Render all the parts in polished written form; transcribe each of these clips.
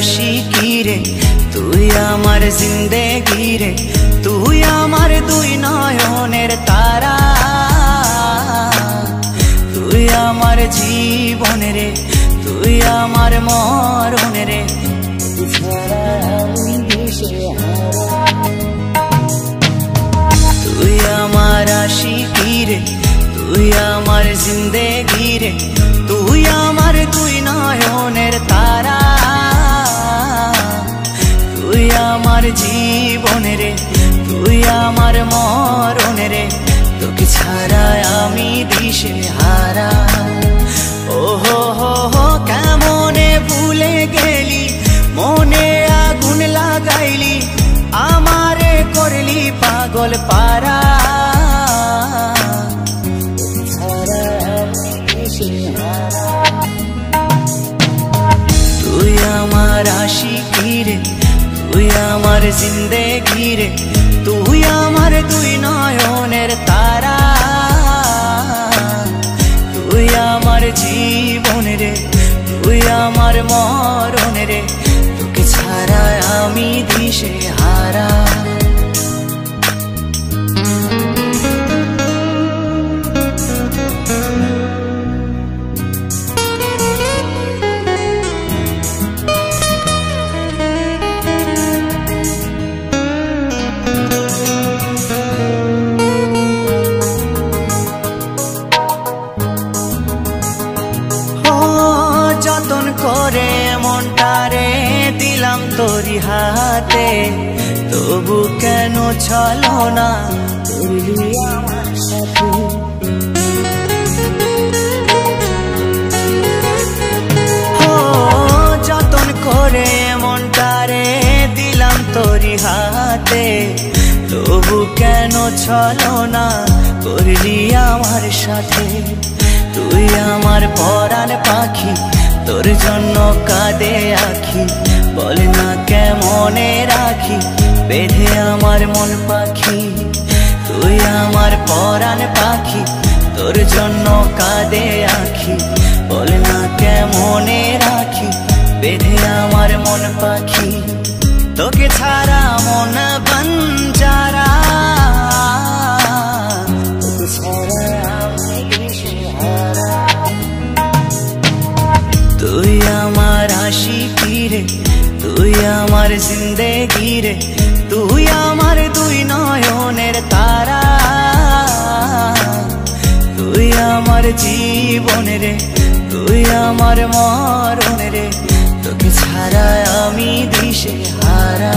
আশিকি রে, তুই আমার জিন্দেগি রে, তুই আমার দুই নয়নের তারা, তুই আমার জীবন রে, তুই আমার মরণ রে, তুই আমার আশিকি রে, তুই আমার জিন্দেগি রে, তুই আমার দুই নয়নের তারা, তুই আমার জীবন রে, তুই আমার মরণ রে, তোকে ছাড়া আমি দিশে হারা। ও হো হো হো কেমনে ভুলে গেলি, মনে আগুন লাগাইলি, আমারে করলি পাগল পারা, তুই আমার আশিকি রে, তুই আমার জিন্দেগি রে, তুই আমার দুই নয়নের তারা, তুই আমার জীবন রে, তুই আমার মরণ রে, তোকে ছাড়া আমি দিশে হারা। যতন করে মনটারে দিলাম তোরি হাতে, তবু কেন চলো না করলি আমার সাথে, যতন করে মনটারে দিলাম তোরি হাতে, তবু কেন চলো না করলি আমার সাথে, তুই আমার পরাণ পাখি, তোর জন্য কাঁদে আখি, বল না কেমনে রাখি বেঁধে আমার মন পাখি, তুই আমার পরাণ পাখি, তোর জন্য কাঁদে আখি, বল না কেমনে রাখি বেঁধে আমার মন পাখি, তোকে ছাড়া মন বঞ্জারা, তোকে ছাড়া আমি দিশেহারা, তুই আমার আশিকি রে, তুই আমার জিন্দেগি রে, তুই আমার দুই নয়নের তারা, তুই আমার জীবন রে, তুই আমার মরণ রে, তোকে ছাড়া আমি দিশে হারা।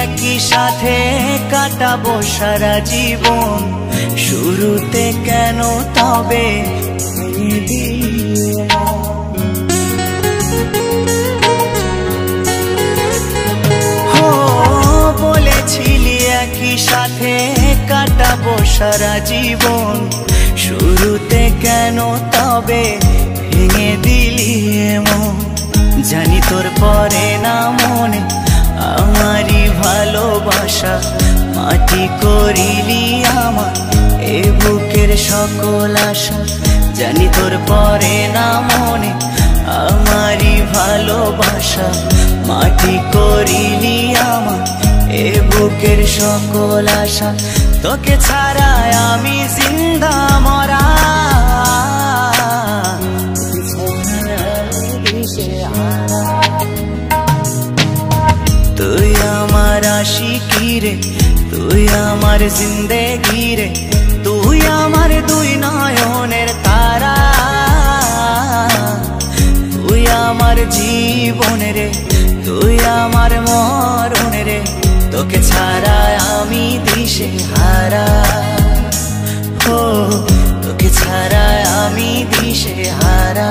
একই সাথে কাটাবো সারা জীবন, শুরুতে কেন তবে বলেছিলি একই সাথে কাটাবো সারা জীবন, শুরুতে কেন তবে ভেঙে দিলি এমন, জানি তোর পরে না মনে আমারই ভালোবাসা, মাটি করিলি আমার এ বুকের সকল আশা, জানি তোর পরে না মনে আমারই ভালোবাসা, মাটি করিলি আমার এ বুকের সকল আশা, তোকে ছাড়া আমি জিন্দা মরা, তুই আমার আশিকি রে, তুই আমার জিন্দেগি রে, তুই আমার দুই নয়নের তারা, তুই আমার জীবন রে, তুই আমার মরণ রে, তোকে ছাড়া আমি দিশে হারা, তোকে ছাড়া আমি দিশে হারা।